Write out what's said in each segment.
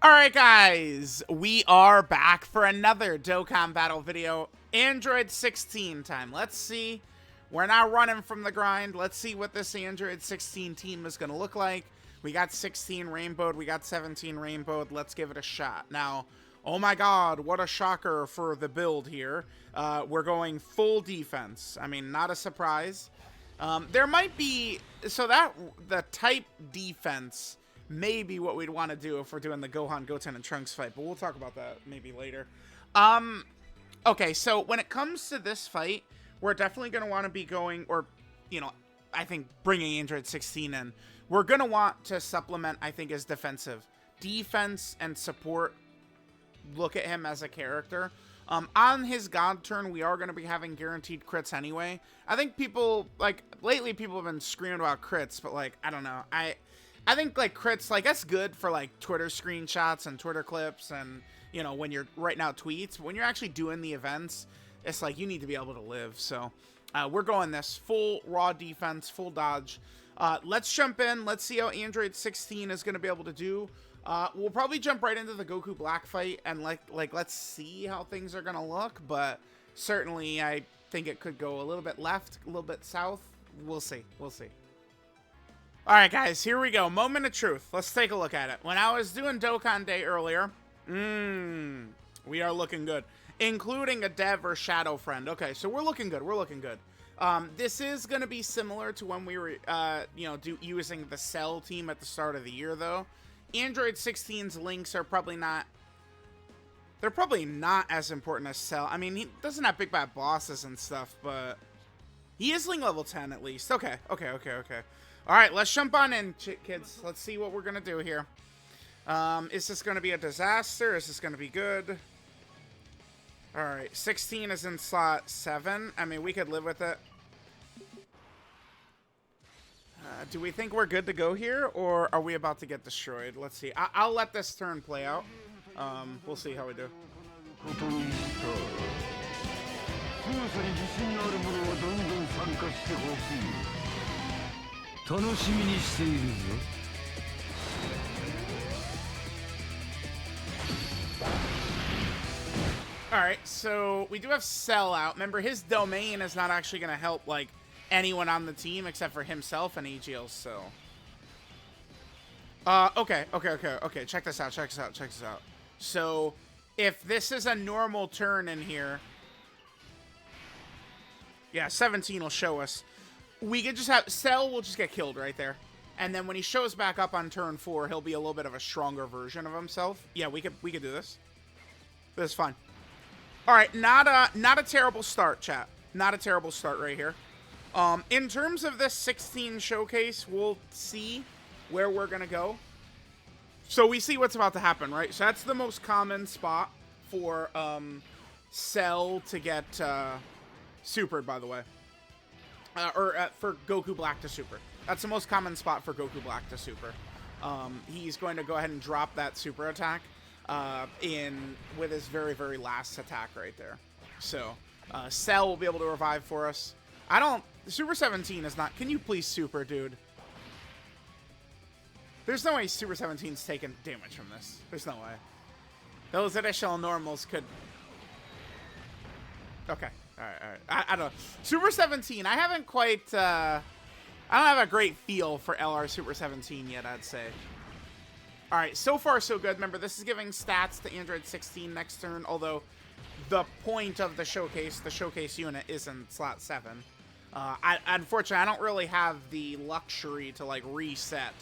Alright guys, we are back for another Dokkan battle video. Android 16 time. Let's see. We're not running from the grind. Let's see what this Android 16 team is going to look like. We got 16 rainbowed. We got 17 rainbowed. Let's give it a shot. Now, oh my god, what a shocker for the build here. We're going full defense. I mean, not a surprise. There might be... So that... The type defense... Maybe what we'd want to do if we're doing the Gohan, Goten, and Trunks fight, but we'll talk about that maybe later. Okay, so when it comes to this fight, we're definitely going to want to be going, or, you know, I think bringing Android 16 in. We're going to want to supplement, I think, his defensive. Defense and support, look at him as a character. On his God turn, we are going to be having guaranteed crits anyway. I think people, like, lately people have been screaming about crits, but, like, I don't know. I think, like, crits, like, that's good for, like, Twitter screenshots and Twitter clips and, you know, when you're writing out tweets. But when you're actually doing the events, it's like you need to be able to live. So, we're going this full raw defense, full dodge. Let's jump in. Let's see how Android 16 is going to be able to do. We'll probably jump right into the Goku Black fight and, like let's see how things are going to look. But certainly, I think it could go a little bit left, a little bit south. We'll see. We'll see. Alright guys, here we go. Moment of truth. Let's take a look at it. When I was doing Dokkan Day earlier, we are looking good. Including a Dev or Shadow Friend. Okay, so we're looking good. We're looking good. This is going to be similar to when we were, you know, using the Cell team at the start of the year, though. Android 16's links are probably not... They're probably not as important as Cell. I mean, he doesn't have big bad bosses and stuff, but... He is link level 10 at least. Okay. Alright, let's jump on in, kids. Let's see what we're going to do here. Is this going to be a disaster? Is this going to be good? Alright, 16 is in slot 7. I mean, we could live with it. Do we think we're good to go here, or are we about to get destroyed? Let's see. I'll let this turn play out. We'll see how we do. Alright, so we do have Cell out. Remember, his domain is not actually going to help, like, anyone on the team except for himself and AGL Cell. Okay. Check this out. So, if this is a normal turn in here... Yeah, 17 will show us. We could just have... Cell will just get killed right there. And then when he shows back up on turn 4, he'll be a little bit of a stronger version of himself. Yeah, we could do this. This is fine. Alright, not a terrible start, chat. Not a terrible start right here. In terms of this 16 showcase, we'll see where we're going to go. So we see what's about to happen, right? So that's the most common spot for Cell to get supered, by the way. For Goku Black to super. That's the most common spot for Goku Black to super. He's going to go ahead and drop that super attack with his very, very last attack right there. So, Cell will be able to revive for us. Super 17 is not... Can you please super, dude? There's no way Super 17's taking damage from this. There's no way. Those additional normals could... Okay. Alright. I don't know. Super 17, I haven't quite, I don't have a great feel for LR Super 17 yet, I'd say. Alright, so far so good. Remember, this is giving stats to Android 16 next turn, although the point of the showcase unit is in slot 7. Unfortunately, I don't really have the luxury to, like, reset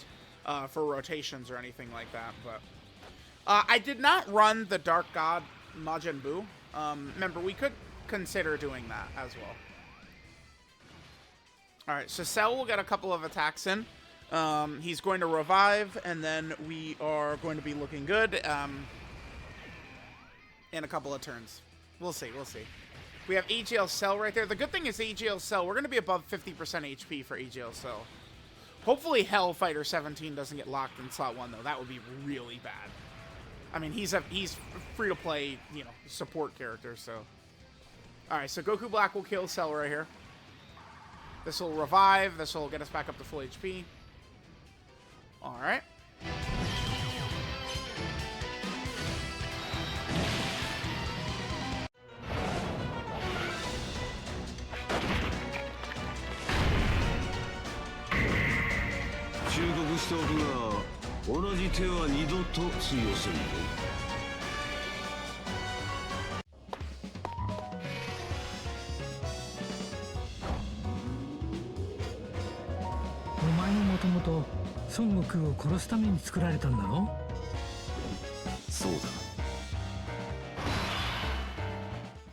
for rotations or anything like that, but... I did not run the Dark God Majin Buu. Remember, we could consider doing that as well. Alright, so Cell will get a couple of attacks in. He's going to revive, and then we are going to be looking good in a couple of turns. We'll see. We have AGL Cell right there. The good thing is AGL Cell, we're going to be above 50% HP for AGL Cell. Hopefully Hellfighter 17 doesn't get locked in slot 1, though. That would be really bad. I mean, he's free-to-play, you know, support character, so... Alright, so Goku Black will kill Cell right here. This will revive. This will get us back up to full HP. Alright. しておくが、同じ手は二度と通用せんぞ。お前ももともと孫悟空を殺すために作られたんだろ？そうだ。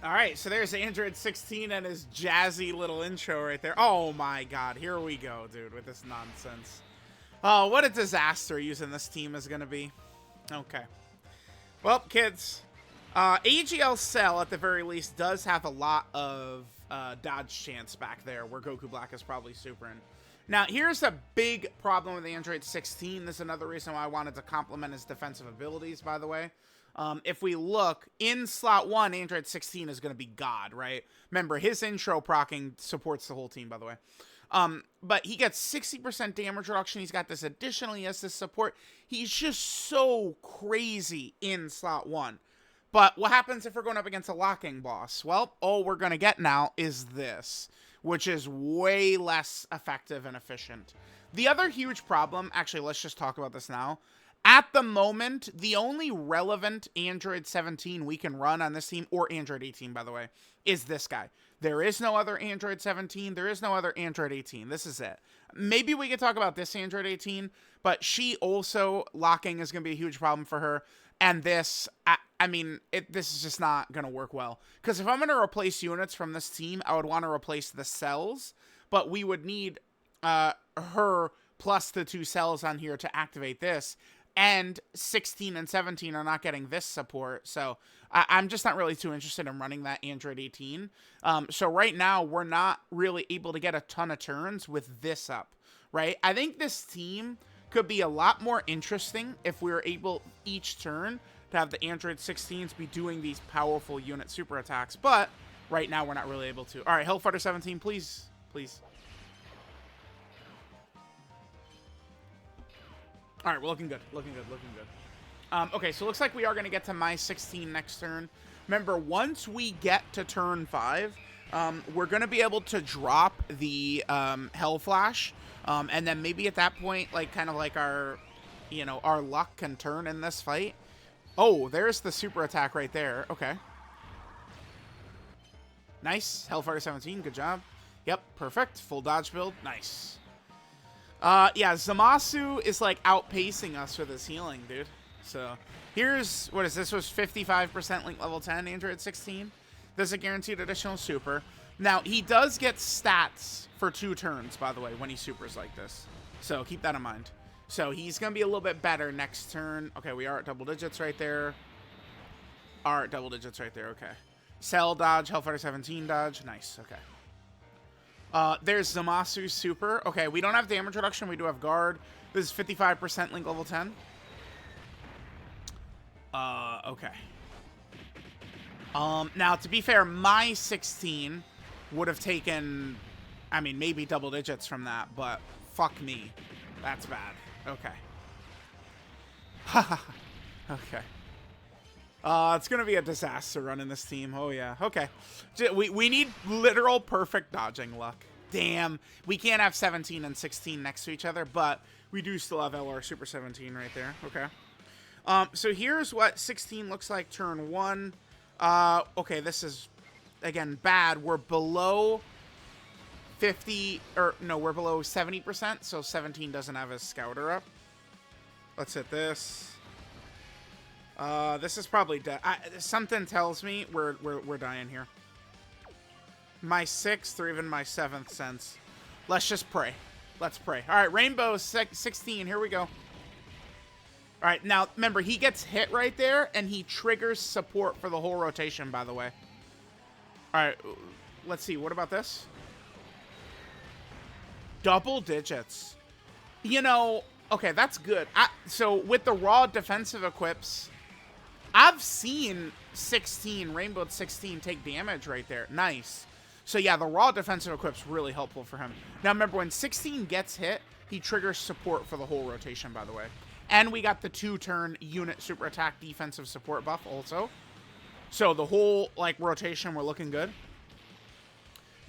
All right, so there's Android 16 and his jazzy little intro right there. Oh my god, here we go, dude, with this nonsense. Oh, what a disaster using this team is going to be. Okay. Well, kids, AGL Cell, at the very least, does have a lot of dodge chance back there, where Goku Black is probably super in. Now, here's a big problem with Android 16. This is another reason why I wanted to complement his defensive abilities, by the way. If we look, in slot 1, Android 16 is going to be God, right? Remember, his intro proccing supports the whole team, by the way. But he gets 60% damage reduction. He's got this additional, he has this support. He's just so crazy in slot 1. But what happens if we're going up against a locking boss? Well, all we're going to get now is this, which is way less effective and efficient. The other huge problem, actually, let's just talk about this now. At the moment, the only relevant Android 17 we can run on this team, or Android 18, by the way, is this guy. There is no other Android 17. There is no other Android 18. This is it. Maybe we could talk about this Android 18, but she also, locking is going to be a huge problem for her. And this, I mean, this is just not going to work well. Because if I'm going to replace units from this team, I would want to replace the cells, but we would need her plus the 2 cells on here to activate this. And 16 and 17 are not getting this support, so I'm just not really too interested in running that Android 18. So right now, we're not really able to get a ton of turns with this up, right? I think this team could be a lot more interesting if we were able, each turn, to have the Android 16s be doing these powerful unit super attacks, but right now, we're not really able to. All right, Hellfighter 17, please, please. All right, we're looking good, looking good, looking good. Okay, so it looks like we are going to get to my 16 next turn. Remember, once we get to turn 5, we're going to be able to drop the Hell Flash, and then maybe at that point, like, kind of like our, you know, our luck can turn in this fight. Oh, there's the super attack right there. Okay. Nice. Hellfighter 17, good job. Yep, perfect. Full dodge build. Nice. Yeah, Zamasu is, like, outpacing us with his healing, dude. So, here's, what is this? Was 55% Link level 10, Android 16. There's a guaranteed additional super. Now, he does get stats for 2 turns, by the way, when he supers like this. So, keep that in mind. So, he's going to be a little bit better next turn. Okay, we are at double digits right there. Are at double digits right there, okay. Cell dodge, Hellfighter 17 dodge. Nice, okay. There's Zamasu super. Okay, we don't have damage reduction. We do have guard. This is 55% Link level 10. Okay. Now, to be fair, my 16 would have taken, I mean, maybe double digits from that, but fuck me. That's bad. Okay. Okay. It's going to be a disaster running this team. Oh, yeah. Okay. We need literal perfect dodging luck. Damn. We can't have 17 and 16 next to each other, but we do still have LR Super 17 right there. Okay. So here's what 16 looks like turn 1. Okay, this is, again, bad. We're below 50, or no, we're below 70%, so 17 doesn't have his scouter up. Let's hit this. This is probably dead. Something tells me we're dying here. My 6th or even my 7th sense. Let's just pray. Let's pray. All right, Rainbow 16. Here we go. All right, now, remember, he gets hit right there, and he triggers support for the whole rotation, by the way. All right, let's see. What about this? Double digits. You know, okay, that's good. So, with the raw defensive equips, I've seen 16, Rainbow 16, take damage right there. Nice. So, yeah, the raw defensive equip's really helpful for him. Now, remember, when 16 gets hit, he triggers support for the whole rotation, by the way. And we got the 2-turn unit super attack defensive support buff also. So, the whole, like, rotation, we're looking good.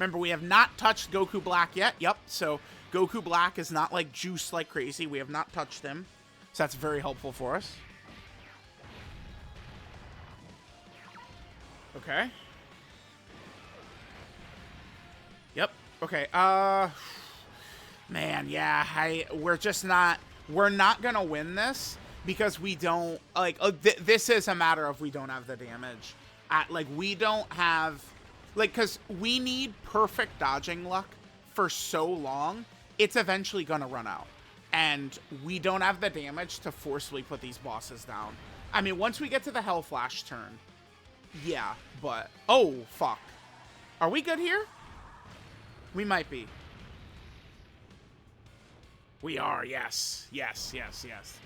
Remember, we have not touched Goku Black yet. Yep, so Goku Black is not like juiced like crazy. We have not touched him. So that's very helpful for us. Okay. Yep. Okay. Man, yeah, we're not gonna win this because we don't, like, this is a matter of we don't have the damage. Like, we don't have, like, because we need perfect dodging luck for so long, it's eventually gonna run out. And we don't have the damage to forcibly put these bosses down. I mean, once we get to the Hell Flash turn, yeah, but, oh, fuck. Are we good here? We might be. We are, yes. Yes, yes, yes.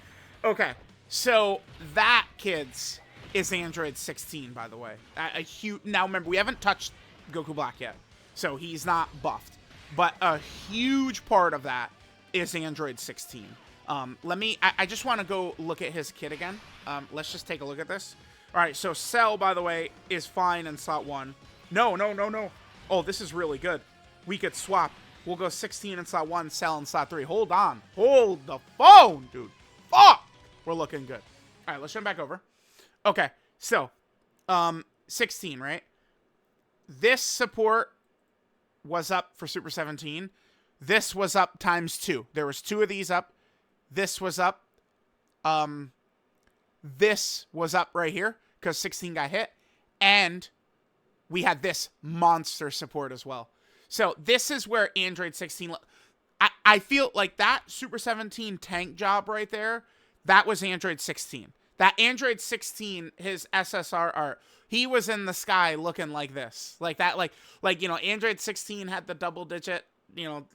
Okay, so that, kids, is Android 16, by the way. A huge. Now, remember, we haven't touched Goku Black yet, so he's not buffed. But a huge part of that is Android 16. I just want to go look at his kit again. Let's just take a look at this. All right, so Cell, by the way, is fine in slot 1. No. Oh, this is really good. We could swap. We'll go 16 in slot 1, Cell in slot 3. Hold on. Hold the phone, dude. Fuck! We're looking good. All right, let's jump back over. Okay, so 16, right? This support was up for Super 17. This was up times 2. There was 2 of these up. This was up. This was up right here because 16 got hit. And we had this monster support as well. So this is where Android 16... I feel like that Super 17 tank job right there, that was Android 16. That Android 16, his SSR art, he was in the sky looking like this. Like that, like you know, Android 16 had the double digit, you know,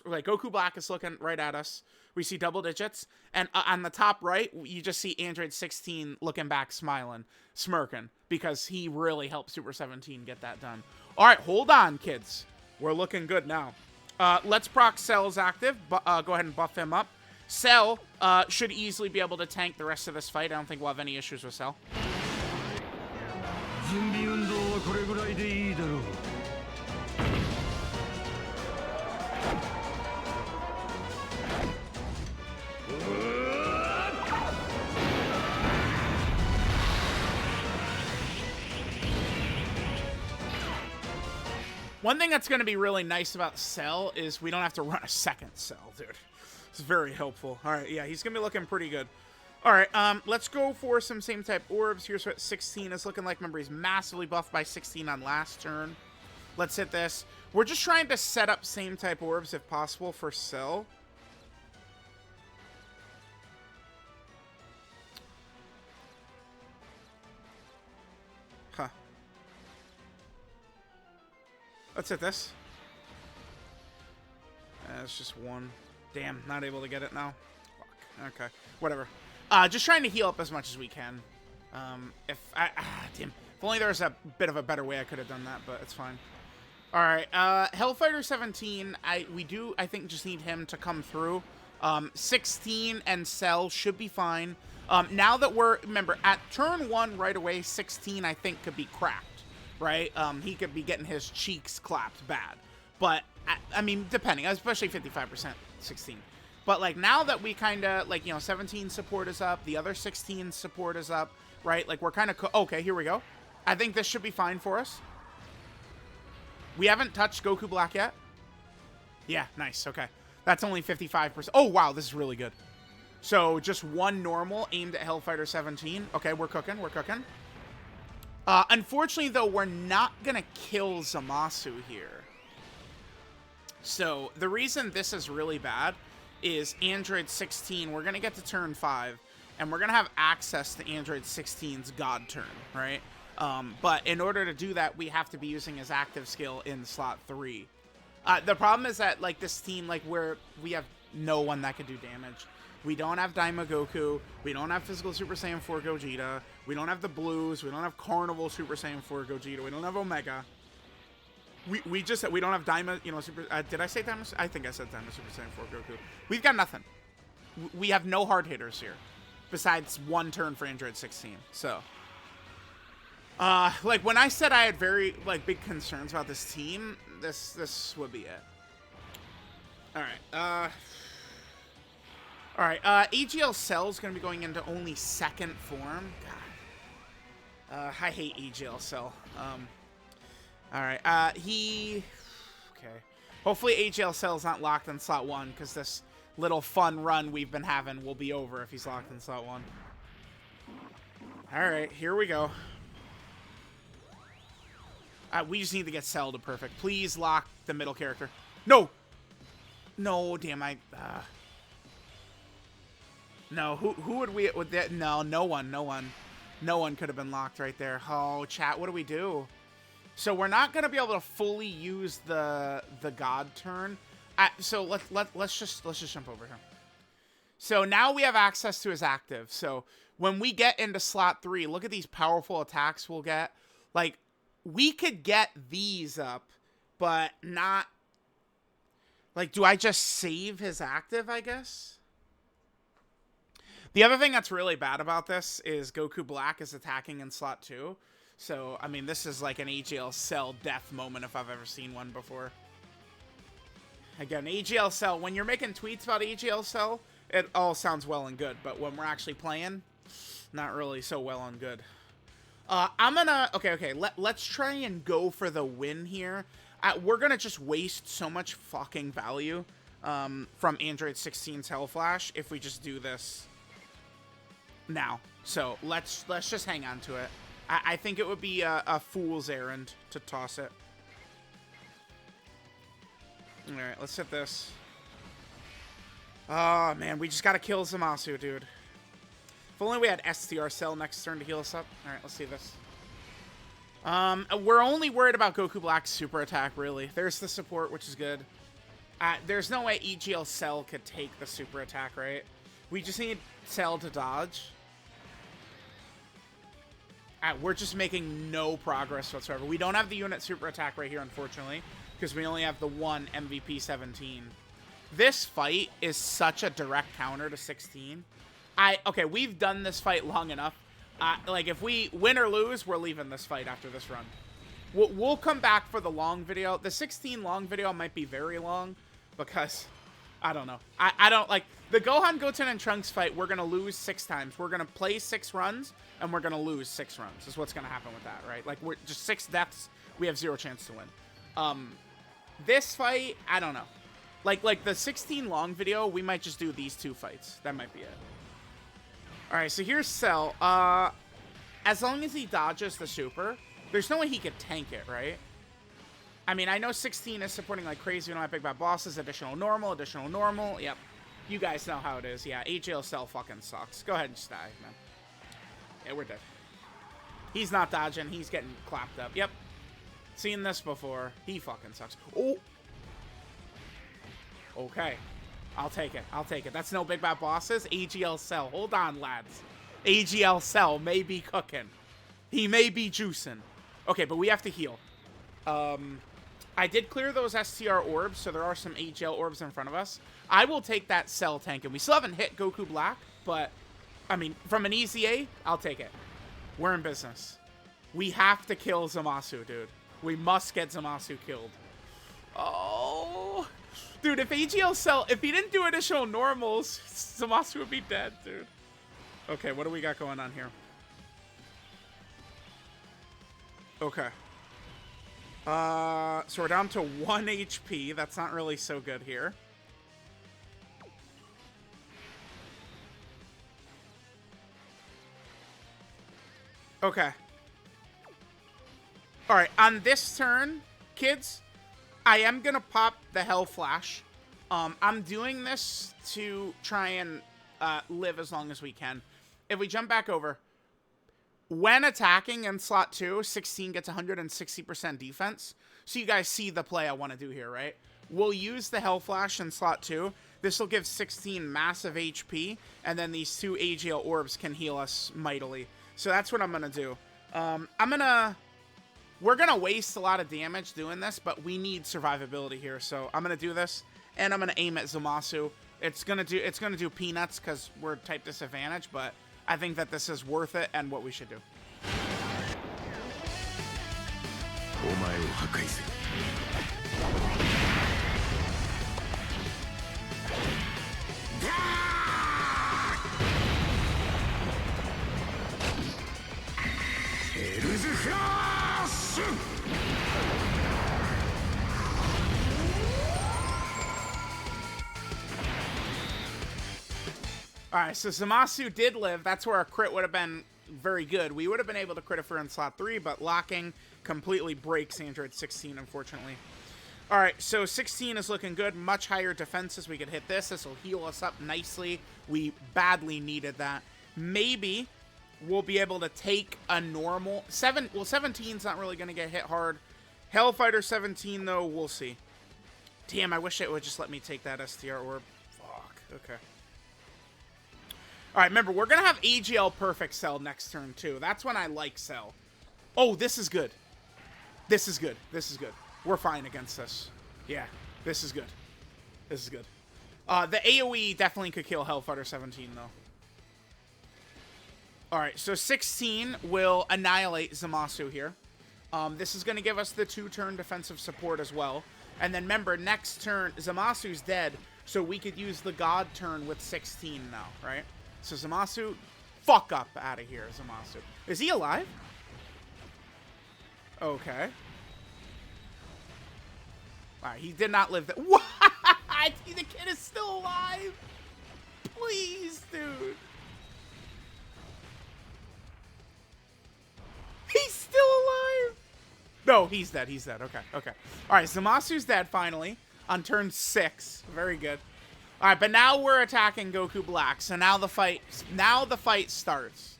like Goku Black is looking right at us. We see double digits. And on the top right, you just see Android 16 looking back, smiling, smirking, because he really helped Super 17 get that done. All right, hold on, kids. We're looking good now. Let's proc Cell's active. Go ahead and buff him up. Cell should easily be able to tank the rest of this fight. I don't think we'll have any issues with Cell. One thing that's going to be really nice about Cell is we don't have to run a second Cell, dude. It's very helpful. All right, yeah, he's going to be looking pretty good. All right, let's go for some same type orbs. Here's what 16 is looking like. Remember, he's massively buffed by 16 on last turn. Let's hit this. We're just trying to set up same type orbs if possible for Cell. Huh. Let's hit this. It's just one. Damn, not able to get it now. Fuck. Okay, whatever. Just trying to heal up as much as we can. Damn. If only there was a bit of a better way I could have done that, but it's fine. All right, Hellfighter 17. I think just need him to come through. 16 and Cell should be fine. Now that remember at turn 1 right away, 16 I think could be cracked, right? He could be getting his cheeks clapped bad, but I mean depending, especially 55%. 16. But like now that we kind of like, you know, 17 support is up, the other 16 support is up, right? Like we're kind of okay, here we go. I think this should be fine for us. We haven't touched Goku Black yet. Yeah, nice. Okay. That's only 55%. Oh, wow, this is really good. So just one normal aimed at Hellfighter 17. Okay, we're cooking. We're cooking. Unfortunately, though, we're not going to kill Zamasu here. So the reason this is really bad is Android 16, we're going to get to turn 5, and we're going to have access to Android 16's God turn, right? But in order to do that, we have to be using his active skill in slot 3. The problem is that, like, this team, like, we have no one that could do damage. We don't have Daima Goku. We don't have Physical Super Saiyan 4 Gogeta. We don't have the Blues. We don't have Carnival Super Saiyan 4 Gogeta. We don't have Omega. We don't have Daima, you know, did I say Daima? I think I said Daima Super Saiyan 4 Goku. We've got nothing. We have no hard hitters here, besides one turn for Android 16. So, like, when I said I had very, like, big concerns about this team, this would be it. All right. All right. AGL Cell's gonna be going into only second form. God. I hate AGL Cell. All right. Okay. Hopefully AGL Cell's not locked in slot 1, because this little fun run we've been having will be over if he's locked in slot 1. All right, here we go. We just need to get Cell to perfect. Please lock the middle character. No! No, damn, no, who would we... Would that? No, no one. No one could have been locked right there. Oh, chat, what do we do? So we're not going to be able to fully use the God turn. So let's just jump over here. So now we have access to his active. So when we get into slot 3, look at these powerful attacks we'll get. Like, we could get these up, but not... Like, do I just save his active, I guess? The other thing that's really bad about this is Goku Black is attacking in slot 2. So, I mean, this is like an AGL Cell death moment if I've ever seen one before. Again, AGL Cell, when you're making tweets about AGL Cell, it all sounds well and good. But when we're actually playing, not really so well and good. I'm gonna... Okay. Let's try and go for the win here. We're gonna just waste so much fucking value from Android 16's Hell Flash if we just do this now. So let's just hang on to it. I think it would be a fool's errand to toss it. All right, let's hit this. Oh, man, we just got to kill Zamasu, dude. If only we had STR Cell next turn to heal us up. All right, let's see this. We're only worried about Goku Black's super attack, really. There's the support, which is good. There's no way EGL Cell could take the super attack, right? We just need Cell to dodge. We're just making no progress whatsoever. We don't have the unit super attack right here, unfortunately, because we only have the one MVP 17. This fight is such a direct counter to 16. Okay, we've done this fight long enough. Like, if we win or lose, we're leaving this fight after this run. We'll come back for the long video. The 16 long video might be very long because, I don't know. I don't, like, the Gohan, Goten, and Trunks fight, we're going to lose 6 times. We're going to play 6 runs, and we're going to lose 6 runs is what's going to happen with that, right? Like, we're just 6 deaths. We have 0 chance to win. This fight, I don't know. Like the 16 long video, we might just do these 2 fights. That might be it. All right, so here's Cell. As long as he dodges the super, there's no way he could tank it, right? I mean, I know 16 is supporting like crazy. We don't have big bad bosses. Additional normal. Yep. You guys know how it is. Yeah, AGL Cell fucking sucks. Go ahead and just die, man. Yeah, we're dead. He's not dodging. He's getting clapped up. Yep. Seen this before. He fucking sucks. Oh. Okay. I'll take it. That's no big bad bosses. AGL Cell. Hold on, lads. AGL Cell may be cooking. He may be juicing. Okay, but we have to heal. I did clear those STR orbs, so there are some AGL orbs in front of us. I will take that Cell tank, and we still haven't hit Goku Black, but, I mean, from an easy A, I'll take it. We're in business. We have to kill Zamasu, dude. We must get Zamasu killed. Oh... Dude, if AGL Cell, if he didn't do additional normals, Zamasu would be dead, dude. Okay, what do we got going on here? Okay. So we're down to 1 HP. That's not really so good here. Okay. All right, on this turn, kids, I am going to pop the Hell Flash. I'm doing this to try and live as long as we can. If we jump back over, when attacking in slot 2, 16 gets 160% defense. So you guys see the play I want to do here, right? We'll use the Hell Flash in slot 2. This will give 16 massive HP, and then these 2 AGL orbs can heal us mightily. So that's what I'm going to do. We're going to waste a lot of damage doing this, but we need survivability here. So I'm going to do this, and I'm going to aim at Zamasu. It's going to do peanuts because we're type disadvantage, but I think that this is worth it and what we should do. Alright, so Zamasu did live. That's where our crit would have been very good. We would have been able to crit her in slot 3, but locking completely breaks Android 16, unfortunately. Alright, so 16 is looking good. Much higher defenses. We could hit this. This will heal us up nicely. We badly needed that. Maybe we'll be able to take a normal... 17's not really going to get hit hard. Hellfighter 17, though, we'll see. Damn, I wish it would just let me take that STR orb. Fuck. Okay. Alright, remember, we're going to have AGL Perfect Cell next turn, too. That's when I like Cell. Oh, this is good. This is good. This is good. We're fine against this. Yeah, this is good. This is good. The AoE definitely could kill Hellfighter 17, though. Alright, so 16 will annihilate Zamasu here. This is going to give us the 2-turn defensive support as well. And then remember, next turn, Zamasu's dead, so we could use the God turn with 16 now, right? So Zamasu, fuck up out of here, Zamasu. Is he alive? Okay. Alright, he did not live that. What? The kid is still alive? Please, dude. He's still alive? No, he's dead. He's dead. Okay, okay. Alright, Zamasu's dead, finally. On turn 6. Very good. Alright, but now we're attacking Goku Black. So now the fight starts.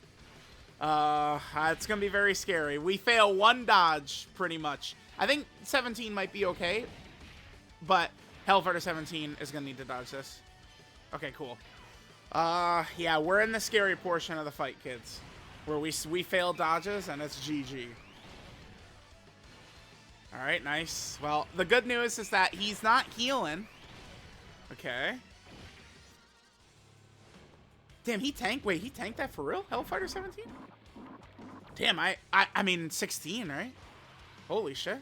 It's gonna be very scary. We fail 1 dodge, pretty much. I think 17 might be okay, but Hellfighter 17 is gonna need to dodge this. Okay, cool. Yeah, we're in the scary portion of the fight, kids, where we fail dodges and it's GG. Alright, nice. Well, the good news is that he's not healing. Okay. Damn, he tanked. Wait, he tanked that for real? Hellfighter 17? Damn, I mean 16, right? Holy shit.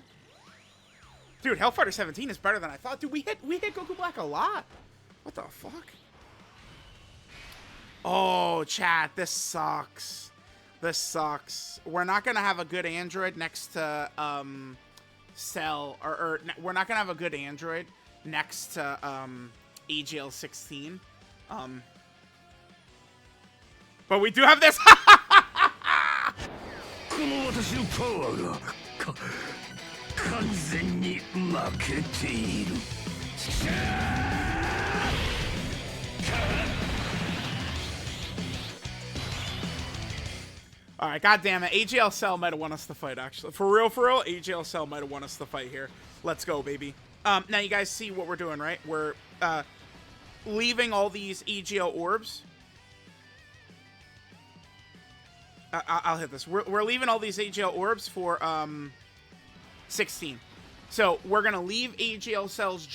Dude, Hellfighter 17 is better than I thought. Dude, we hit Goku Black a lot. What the fuck? Oh, chat, this sucks. This sucks. We're not gonna have a good android next to Cell, or we're not gonna have a good android next to AGL 16. But we do have this. Alright, goddamn it. AGL Cell might have won us the fight, actually. For real, AGL Cell might have won us the fight here. Let's go, baby. Now you guys see what we're doing, right? We're leaving all these AGL orbs. I'll hit this. We're leaving all these AGL orbs for 16. So we're going to leave AGL Cell's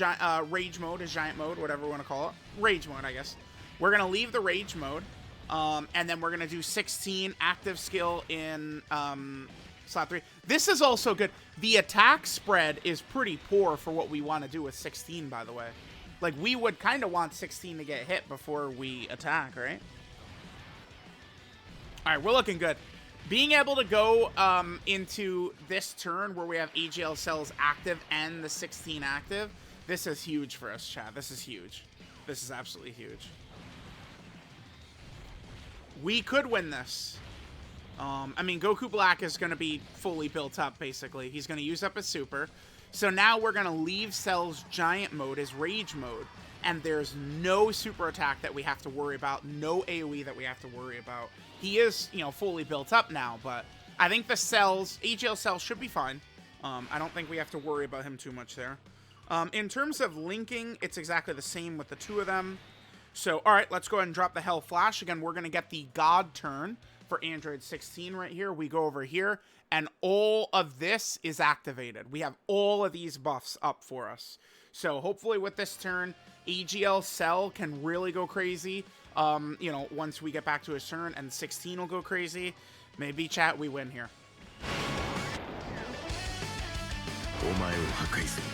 rage mode, his giant mode, whatever we want to call it. Rage mode, I guess. We're going to leave the rage mode. And then we're going to do 16 active skill in slot 3. This is also good. The attack spread is pretty poor for what we want to do with 16, by the way. Like, we would kind of want 16 to get hit before we attack, right? Alright, we're looking good. Being able to go into this turn where we have AGL Cells active and the 16 active, this is huge for us, chat. This is huge. This is absolutely huge. We could win this. I mean, Goku Black is going to be fully built up, basically. He's going to use up his super. So now we're going to leave Cell's giant mode, his rage mode, and there's no super attack that we have to worry about, no AoE that we have to worry about. He is, you know, fully built up now, but I think the AGL Cell should be fine. I don't think we have to worry about him too much there. In terms of linking, it's exactly the same with the two of them. So, alright, let's go ahead and drop the Hell Flash. Again, we're going to get the God turn for Android 16 right here. We go over here, and all of this is activated. We have all of these buffs up for us. So, hopefully with this turn, AGL Cell can really go crazy. You know, once we get back to his turn, and 16 will go crazy. Maybe, chat, we win here. お前を破壊する。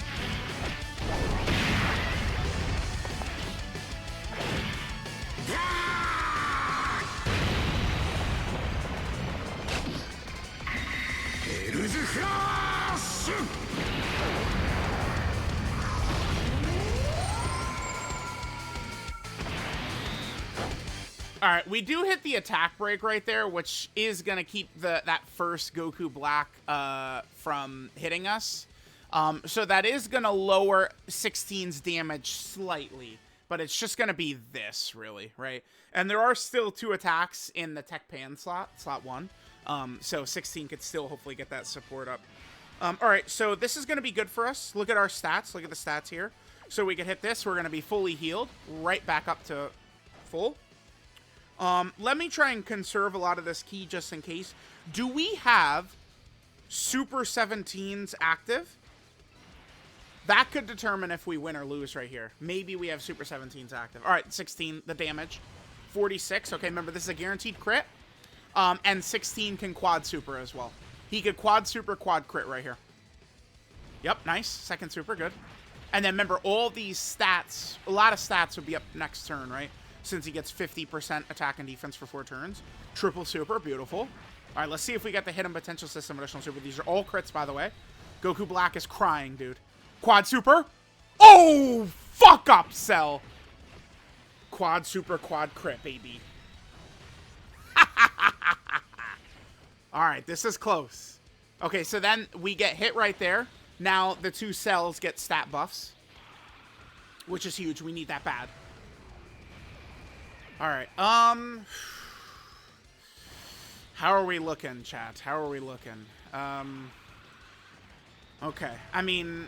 ヘルズフラッシュ。 All right, we do hit the attack break right there, which is going to keep that first Goku Black from hitting us. So that is going to lower 16's damage slightly, but it's just going to be this, really, right? And there are still 2 attacks in the Tech Pan slot 1. So 16 could still hopefully get that support up. All right, so this is going to be good for us. Look at our stats. Look at the stats here. So we can hit this. We're going to be fully healed, right back up to full. Let me try and conserve a lot of this ki just in case. Do we have Super 17s active? That could determine if we win or lose right here. Maybe we have Super 17s active. All right, 16, the damage. 46. Okay, remember, this is a guaranteed crit. And 16 can quad super as well. He could quad super, quad crit right here. Yep, nice. Second super, good. And then remember, all these stats, a lot of stats would be up next turn, right? Since he gets 50% attack and defense for 4 turns. Triple super, beautiful. All right, let's see if we get the hidden potential system additional super. These are all crits, by the way. Goku Black is crying, dude. Quad super. Oh, fuck up, Cell. Quad super, quad crit, baby. All right, this is close. Okay, so then we get hit right there. Now the 2 cells get stat buffs, which is huge. We need that bad. All right. How are we looking, chat? How are we looking? Okay. I mean,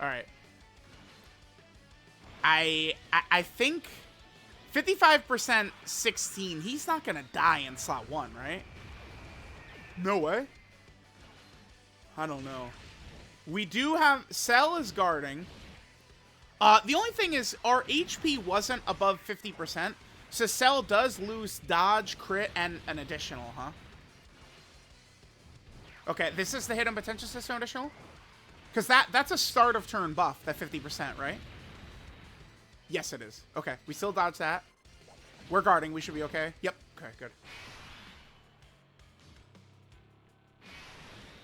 all right. I think 55% 16. He's not gonna die in slot 1, right? No way. I don't know. We do have Cell is guarding. The only thing is our HP wasn't above 50%, so Cell does lose dodge, crit, and an additional, huh? Okay, this is the hidden potential system additional? Because that's a start of turn buff, that 50%, right? Yes, it is. Okay, we still dodge that. We're guarding, we should be okay. Yep, okay, good.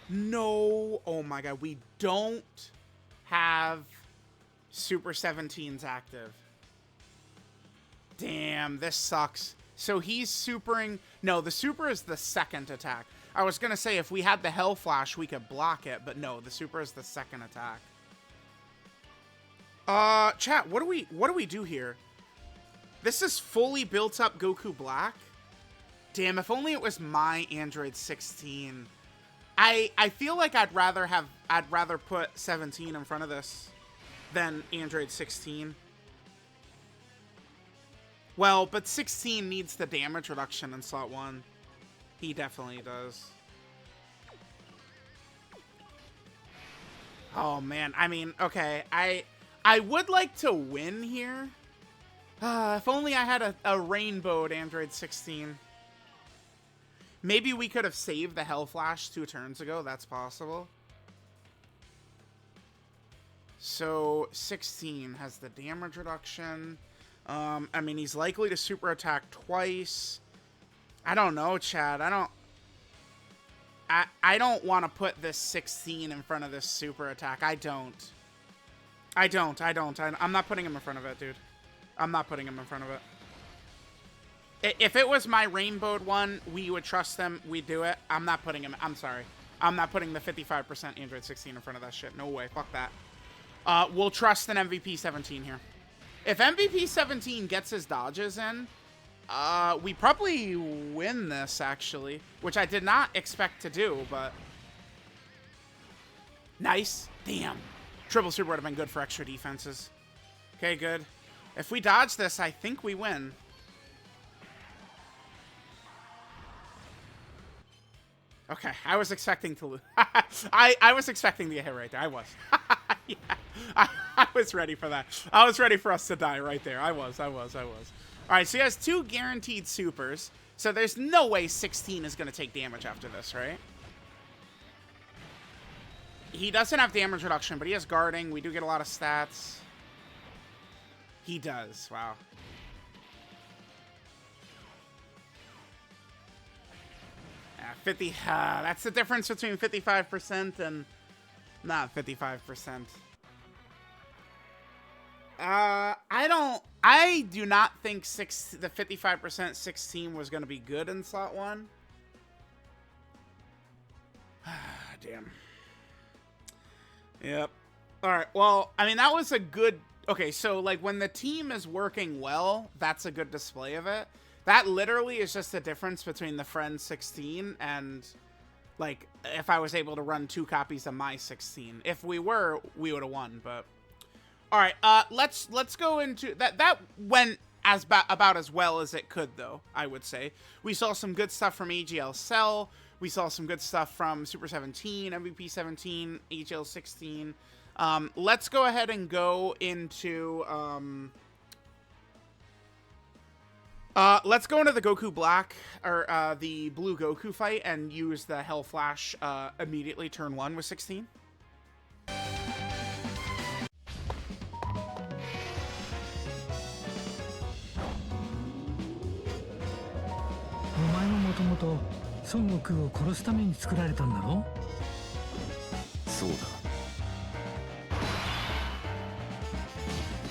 No, oh my god, we don't have Super 17's active. Damn, this sucks. So he's supering. No, the super is the second attack. I was gonna say if we had the Hell Flash, we could block it, but no, the super is the second attack. Chat, what do we do here? This is fully built up Goku Black. Damn, if only it was my Android 16. I feel like I'd rather put 17 in front of this than Android 16. Well, but 16 needs the damage reduction in slot 1. He definitely does. Oh man, I mean, okay, I would like to win here. If only I had a rainbowed Android 16. Maybe we could have saved the Hell Flash 2 turns ago. That's possible. So 16 has the damage reduction. I mean, he's likely to super attack twice. I don't know, Chad. I don't want to put this 16 in front of this super attack. I'm not putting him in front of it, dude. I'm not putting him in front of it. If it was my rainbowed one, we would trust them. We'd do it. I'm not putting him. I'm sorry. I'm not putting the 55% Android 16 in front of that shit. No way. Fuck that. We'll trust an MVP 17 here. If MVP 17 gets his dodges in, we probably win this, actually. Which I did not expect to do, but... Nice. Damn. Triple super would have been good for extra defenses. Okay, good. If we dodge this, I think we win. Okay, I was expecting to lose. I was expecting to get hit right there. I was. Yeah, I was ready for that. I was ready for us to die right there. I was. All right, so he has 2 guaranteed supers. So there's no way 16 is going to take damage after this, right? He doesn't have damage reduction, but he has guarding. We do get a lot of stats. He does. Wow. Yeah, 50. That's the difference between 55% and not 55%. I do not think the 55% 16 was going to be good in slot 1. Damn. Yep. All right. Well, I mean, that was a good... Okay, so, like, when the team is working well, that's a good display of it. That literally is just the difference between the friend 16 and, like, if I was able to run 2 copies of my 16. If we were, we would have won, but... All right, let's go into... That went about as well as it could, though, I would say. We saw some good stuff from AGL Cell. We saw some good stuff from Super 17, MVP 17, AGL 16. Let's go ahead and go into... let's go into the Goku Black, or the Blue Goku fight, and use the Hell Flash immediately turn 1 with 16.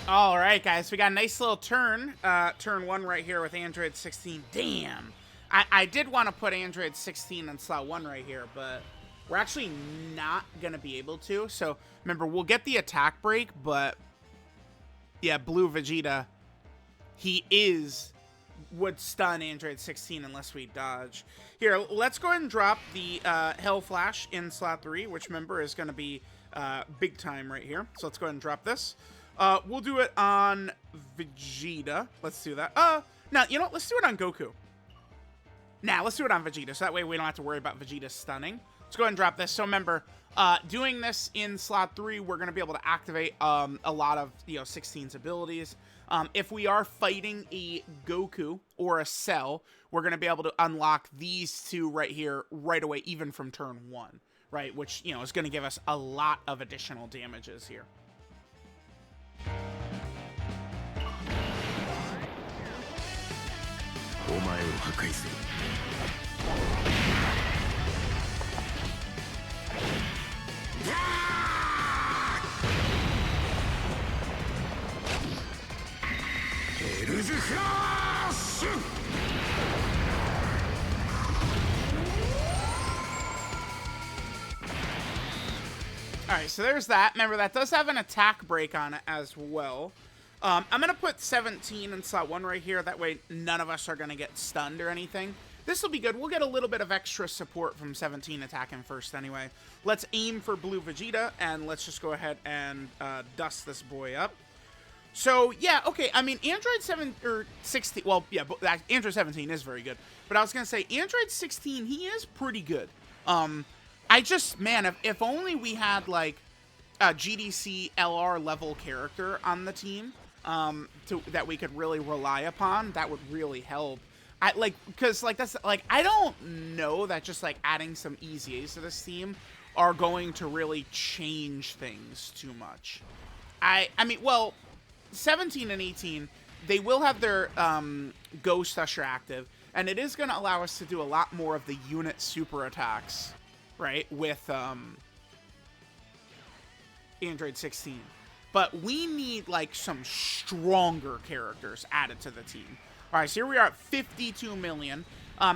All right, guys, we got a nice little turn 1 right here with Android 16. Damn. I did want to put Android 16 in slot 1 right here, but we're actually not going to be able to. So, remember, we'll get the attack break, but yeah, Blue Vegeta, would stun Android 16 unless we dodge. Here, let's go ahead and drop the Hell Flash in slot 3, which, remember, is going to be big time right here. So let's go ahead and drop this. We'll do it on Vegeta. Let's do that. Now, you know what? Let's do it on Goku. Nah, let's do it on Vegeta, so that way we don't have to worry about Vegeta stunning. Let's go ahead and drop this. So remember, doing this in slot 3, we're going to be able to activate a lot of 16's abilities. If we are fighting a Goku or a Cell, we're going to be able to unlock these 2 right here right away, even from turn 1, right? Which, is going to give us a lot of additional damages here. Alright, so there's that. Remember, that does have an attack break on it as well. I'm going to put 17 in slot 1 right here. That way, none of us are going to get stunned or anything. This will be good. We'll get a little bit of extra support from 17 attacking first anyway. Let's aim for Blue Vegeta, and let's just go ahead and dust this boy up. So, yeah, okay. I mean, Android 7 or 16... Well, yeah, Android 17 is very good. But I was going to say, Android 16, he is pretty good. I just... Man, if only we had, like, a GDC LR level character on the team... that we could really rely upon, that would really help. I don't know that just like adding some EZAs to this team are going to really change things too much. I mean, well, 17 and 18, they will have their Ghost Usher active, and it is going to allow us to do a lot more of the unit super attacks, right, with Android 16. But we need, like, some stronger characters added to the team. All right, so here we are at 52 million.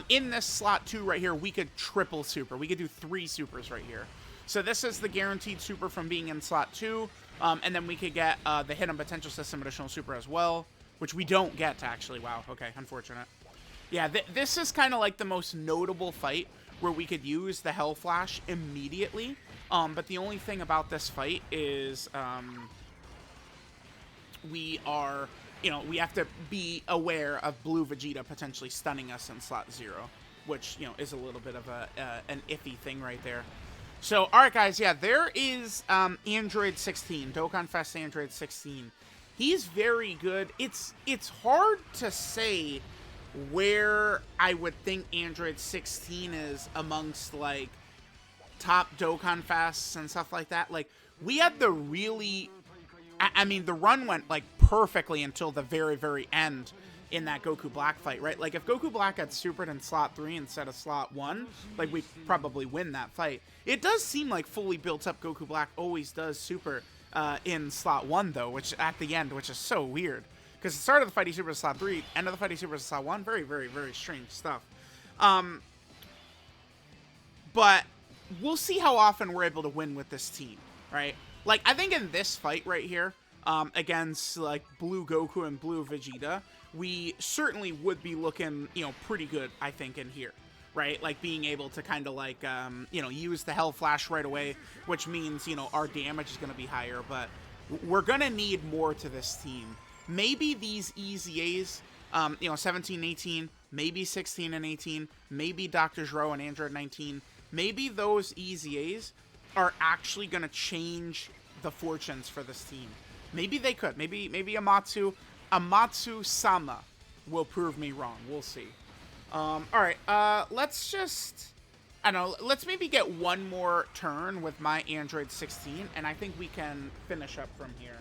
In this slot 2 right here, we could triple super. We could do 3 supers right here. So this is the guaranteed super from being in slot 2. And then we could get the Hidden Potential System additional super as well, which we don't get, actually. Wow, okay, unfortunate. Yeah, this is kind of like the most notable fight where we could use the Hell Flash immediately. But the only thing about this fight is... we are, we have to be aware of Blue Vegeta potentially stunning us in slot 0, which, is a little bit of an iffy thing right there. So, all right, guys, yeah, there is Android 16, DOKKANFEST Android 16. He's very good. It's hard to say where I would think Android 16 is amongst, like, top Dokkan Fests and stuff like that, like, we had the really, I mean, the run went, like, perfectly until the very, very end in that Goku Black fight, right? Like, if Goku Black had supered in slot 3 instead of slot 1, like, we probably win that fight. It does seem like fully built up Goku Black always does super in slot 1, though, which at the end, which is so weird. Because the start of the fight, he supers in slot 3, end of the fight, he supers in slot 1. Very, very, very strange stuff. But we'll see how often we're able to win with this team, right? Like, I think in this fight right here, against, like, Blue Goku and Blue Vegeta, we certainly would be looking, you know, pretty good, I think, in here, right? Like, being able to kind of, like, you know, use the Hell Flash right away, which means, you know, our damage is going to be higher, but we're going to need more to this team. Maybe these EZAs, you know, 17, 18, maybe 16 and 18, maybe Dr. Zero and Android 19, maybe those EZAs are actually going to change the fortunes for this team. Maybe they could. Maybe Amatsu-sama will prove me wrong. We'll see. All right, let's just, I don't know, let's maybe get one more turn with my Android 16, and I think we can finish up from here.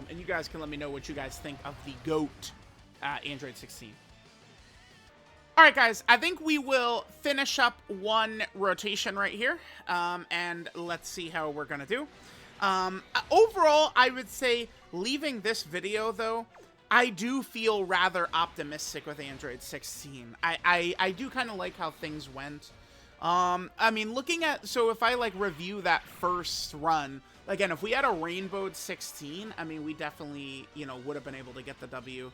And you guys can let me know what you guys think of the GOAT Android 16. All right, guys, I think we will finish up one rotation right here, and let's see how we're going to do. Overall, I would say, leaving this video, though, I do feel rather optimistic with Android 16. I do kind of like how things went. I mean, looking at, so if I, like, review that first run, again, if we had a rainbowed 16, I mean, we definitely, you know, would have been able to get the W.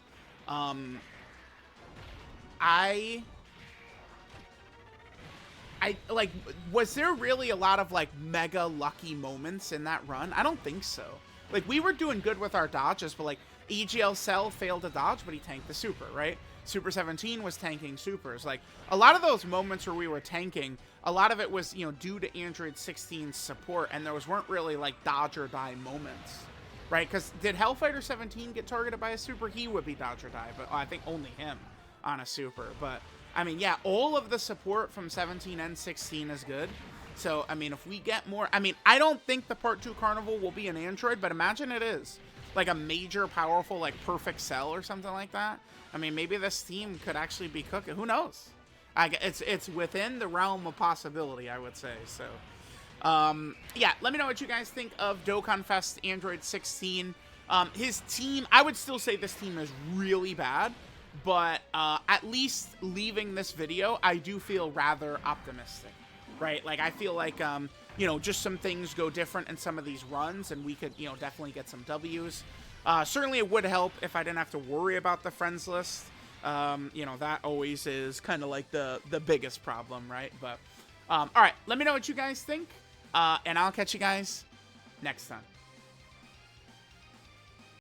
Like, was there really a lot of, like, mega lucky moments in that run? I don't think so. Like, we were doing good with our dodges, but, like, EGL Cell failed to dodge, but he tanked the super, right? Super 17 was tanking supers. Like, a lot of those moments where we were tanking, a lot of it was, you know, due to Android 16's support, and those weren't really, like, dodge or die moments, right? Because did Hellfighter 17 get targeted by a super? He would be dodge or die, but I think only him on a super. But, I mean, yeah, all of the support from 17 and 16 is good. So, I mean, if we get more, I mean, I don't think the Part 2 Carnival will be an Android, but imagine it is. Like a major, powerful, like, perfect cell or something like that. I mean, maybe this team could actually be cooking. Who knows? It's within the realm of possibility, I would say. So, yeah, let me know what you guys think of Dokkan Fest Android 16. His team, I would still say this team is really bad, but at least leaving this video, I do feel rather optimistic, right? Like, I feel like, you know, just some things go different in some of these runs, and we could, you know, definitely get some W's. Certainly it would help if I didn't have to worry about the friends list. You know, that always is kind of like the biggest problem, right? But, all right, let me know what you guys think, and I'll catch you guys next time.